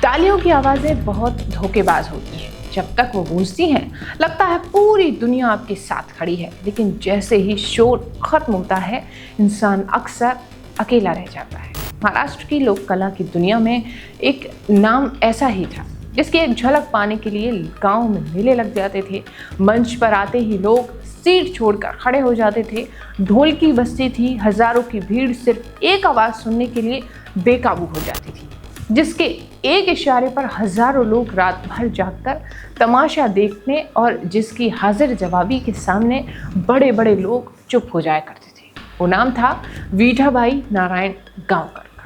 तालियों की आवाज़ें बहुत धोखेबाज होती हैं। जब तक वो गूंजती हैं लगता है पूरी दुनिया आपके साथ खड़ी है, लेकिन जैसे ही शोर खत्म होता है इंसान अक्सर अकेला रह जाता है। महाराष्ट्र की लोक कला की दुनिया में एक नाम ऐसा ही था जिसकी एक झलक पाने के लिए गांव में मेले लग जाते थे। मंच पर आते ही लोग सीट छोड़कर खड़े हो जाते थे। ढोल की बजती थी, हजारों की भीड़ सिर्फ एक आवाज़ सुनने के लिए बेकाबू हो जाती थी, जिसके एक इशारे पर हजारों लोग रात भर जागकर तमाशा देखने और जिसकी हाजिर जवाबी के सामने बड़े बड़े लोग चुप हो जाया करते थे। वो नाम था विठाबाई नारायण गांवकर का।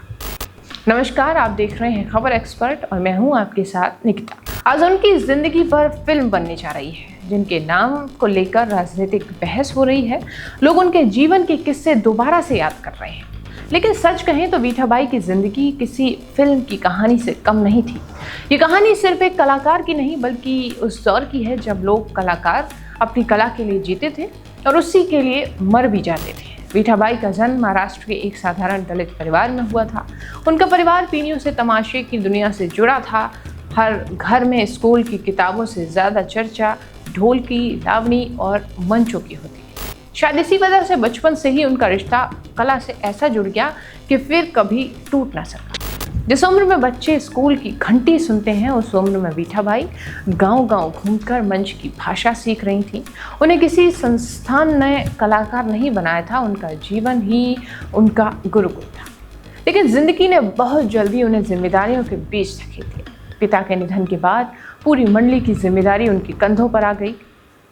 नमस्कार, आप देख रहे हैं खबर एक्सपर्ट और मैं हूं आपके साथ निकिता। आज उनकी जिंदगी पर फिल्म बनने जा रही है, जिनके नाम को लेकर राजनीतिक बहस हो रही है। लोग उनके जीवन के किस्से दोबारा से याद कर रहे हैं, लेकिन सच कहें तो विठाबाई की जिंदगी किसी फिल्म की कहानी से कम नहीं थी। ये कहानी सिर्फ एक कलाकार की नहीं बल्कि उस दौर की है जब लोग कलाकार अपनी कला के लिए जीते थे और उसी के लिए मर भी जाते थे। विठाबाई का जन्म महाराष्ट्र के एक साधारण दलित परिवार में हुआ था। उनका परिवार पीढ़ियों से तमाशे की दुनिया से जुड़ा था। हर घर में स्कूल की किताबों से ज़्यादा चर्चा ढोल की, लावणी और मंचों की होती। शायद इसी वजह से बचपन से ही उनका रिश्ता कला से ऐसा जुड़ गया कि फिर कभी टूट ना सका। जिस उम्र में बच्चे स्कूल की घंटी सुनते हैं उस उम्र में विठाबाई गांव-गांव घूमकर मंच की भाषा सीख रही थी। उन्हें किसी संस्थान ने कलाकार नहीं बनाया था, उनका जीवन ही उनका गुरुकुल था। लेकिन जिंदगी ने बहुत जल्दी उन्हें जिम्मेदारियों के बीच धकेल दिया। पिता के निधन के बाद पूरी मंडली की जिम्मेदारी उनके कंधों पर आ गई।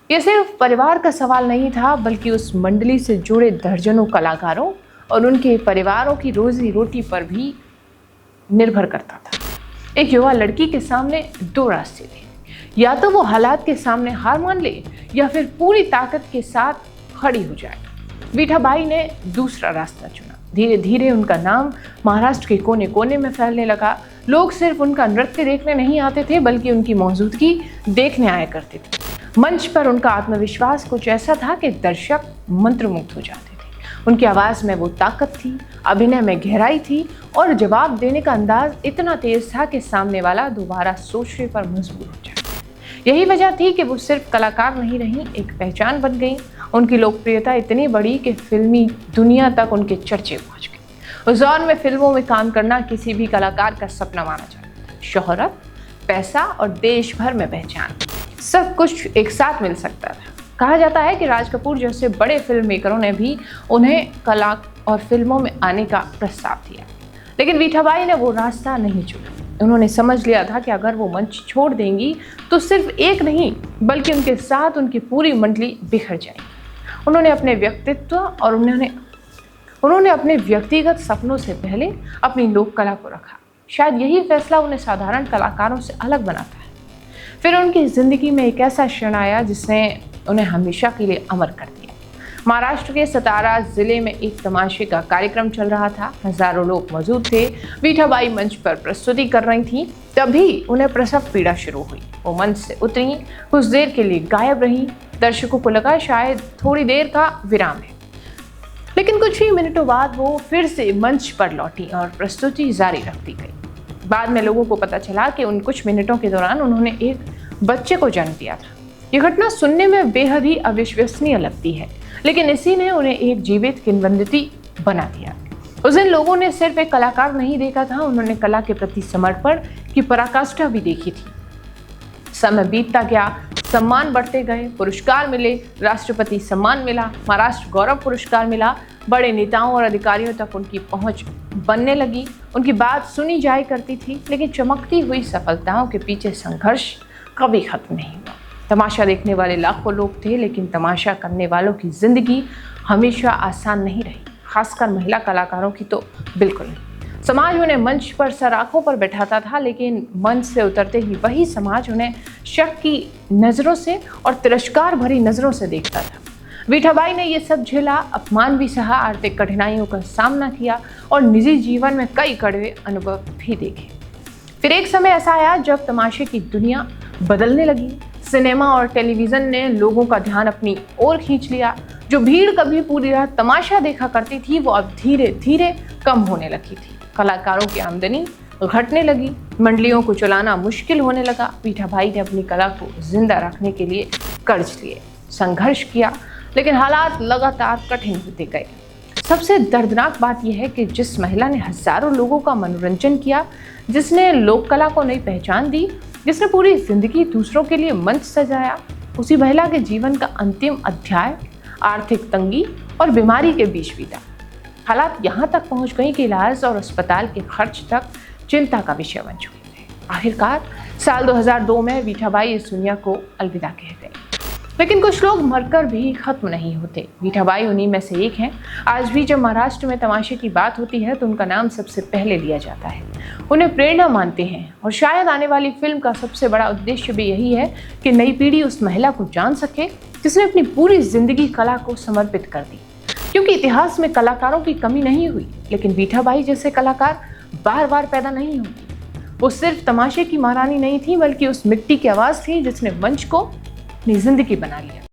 ये सिर्फ परिवार का सवाल नहीं था बल्कि उस मंडली से जुड़े दर्जनों कलाकारों और उनके परिवारों की रोजी रोटी पर भी निर्भर करता था। एक युवा लड़की के सामने दो रास्ते थे, या तो वो हालात के सामने हार मान ले या फिर पूरी ताकत के साथ खड़ी हो जाए। विठाबाई ने दूसरा रास्ता चुना। धीरे धीरे उनका नाम महाराष्ट्र के कोने कोने में फैलने लगा। लोग सिर्फ उनका नृत्य देखने नहीं आते थे बल्कि उनकी मौजूदगी देखने आया करते थे। मंच पर उनका आत्मविश्वास कुछ ऐसा था कि दर्शक मंत्रमुग्ध हो जाते थे। उनकी आवाज़ में वो ताकत थी, अभिनय में गहराई थी और जवाब देने का अंदाज इतना तेज था कि सामने वाला दोबारा सोचने पर मजबूर हो जाए। यही वजह थी कि वो सिर्फ कलाकार नहीं रही, एक पहचान बन गई। उनकी लोकप्रियता इतनी बढ़ी कि फिल्मी दुनिया तक उनके चर्चे पहुंच गए। उस दौर में फिल्मों में काम करना किसी भी कलाकार का सपना माना जाता था। शोहरत, पैसा और देश भर में पहचान, सब कुछ एक साथ मिल सकता था। कहा जाता है कि राज कपूर जैसे बड़े फिल्म मेकरों ने भी उन्हें कला और फिल्मों में आने का प्रस्ताव दिया, लेकिन विठाबाई ने वो रास्ता नहीं चुना। उन्होंने समझ लिया था कि अगर वो मंच छोड़ देंगी तो सिर्फ एक नहीं बल्कि उनके साथ उनकी पूरी मंडली बिखर जाएगी। उन्होंने अपने व्यक्तित्व और उन्होंने अपने व्यक्तिगत सपनों से पहले अपनी लोक कला को रखा। शायद यही फैसला उन्हें साधारण कलाकारों से अलग बनाता है। फिर उनकी जिंदगी में एक ऐसा क्षण आया जिसने उन्हें हमेशा के लिए अमर कर दिया। महाराष्ट्र के सतारा जिले में एक तमाशे का कार्यक्रम चल रहा था। हजारों लोग मौजूद थे। विठाबाई मंच पर प्रस्तुति कर रही थी, तभी उन्हें प्रसव पीड़ा शुरू हुई। वो मंच से उतरी, कुछ देर के लिए गायब रही। दर्शकों को लगा शायद थोड़ी देर का विराम है, लेकिन कुछ ही मिनटों बाद वो फिर से मंच पर लौटी और प्रस्तुति जारी रखती गई। बाद में लोगों को पता चला कि उन कुछ मिनटों के दौरान उन्होंने एक बच्चे को जन्म दिया था। ये घटना सुनने में बेहद ही अविश्वसनीय लगती है, लेकिन इसी ने उन्हें एक जीवित किंवदंती बना दिया। उस दिन लोगों ने सिर्फ एक कलाकार नहीं देखा था, उन्होंने कला के प्रति समर्पण की पराकाष्ठा भी देखी थी। समय बीतता गया, सम्मान बढ़ते गए, पुरस्कार मिले, राष्ट्रपति सम्मान मिला, महाराष्ट्र गौरव पुरस्कार मिला। बड़े नेताओं और अधिकारियों तक उनकी पहुंच बनने लगी। उनकी बात सुनी जाया करती थी, लेकिन चमकती हुई सफलताओं के पीछे संघर्ष कभी खत्म नहीं हुआ। तमाशा देखने वाले लाखों लोग थे, लेकिन तमाशा करने वालों की जिंदगी हमेशा आसान नहीं रही, खासकर महिला कलाकारों की तो बिल्कुल नहीं। समाज उन्हें मंच पर सर आंखों पर बैठाता था, लेकिन मंच से उतरते ही वही समाज उन्हें शक की नज़रों से और तिरस्कार भरी नज़रों से देखता था। विठाबाई ने ये सब झेला, अपमान भी सहा, आर्थिक कठिनाइयों का सामना किया और निजी जीवन में कई कड़वे अनुभव भी देखे। फिर एक समय ऐसा आया जब तमाशे की दुनिया बदलने लगी। सिनेमा और टेलीविज़न ने लोगों का ध्यान अपनी ओर खींच लिया। जो भीड़ कभी पूरी रात तमाशा देखा करती थी वो अब धीरे धीरे कम होने लगी थी। कलाकारों की आमदनी घटने लगी, मंडलियों को चलाना मुश्किल होने लगा। मीठाबाई ने अपनी कला को जिंदा रखने के लिए कर्ज लिए, संघर्ष किया, लेकिन हालात लगातार कठिन होते गए। सबसे दर्दनाक बात यह है कि जिस महिला ने हजारों लोगों का मनोरंजन किया, जिसने लोक कला को नई पहचान दी, जिसने पूरी जिंदगी दूसरों के लिए मंच सजाया, उसी महिला के जीवन का अंतिम अध्याय आर्थिक तंगी और बीमारी के बीच बीता। हालात यहाँ तक पहुँच गई कि इलाज और अस्पताल के खर्च तक चिंता का विषय बन चुके थे। आखिरकार साल 2002 में मीठाबाई इस दुनिया को अलविदा कह गई। लेकिन कुछ लोग मरकर भी खत्म नहीं होते। मीठाबाई उन्हीं में से एक हैं। आज भी जब महाराष्ट्र में तमाशे की बात होती है तो उनका नाम सबसे पहले लिया जाता है। उन्हें प्रेरणा मानते हैं और शायद आने वाली फिल्म का सबसे बड़ा उद्देश्य भी यही है कि नई पीढ़ी उस महिला को जान सके जिसने अपनी पूरी जिंदगी कला को समर्पित कर दी। क्योंकि इतिहास में कलाकारों की कमी नहीं हुई, लेकिन मीठाबाई जैसे कलाकार बार बार पैदा नहीं होते। वो सिर्फ तमाशे की महारानी नहीं थी, बल्कि उस मिट्टी की आवाज़ थी जिसने मंच को अपनी जिंदगी बना लिया।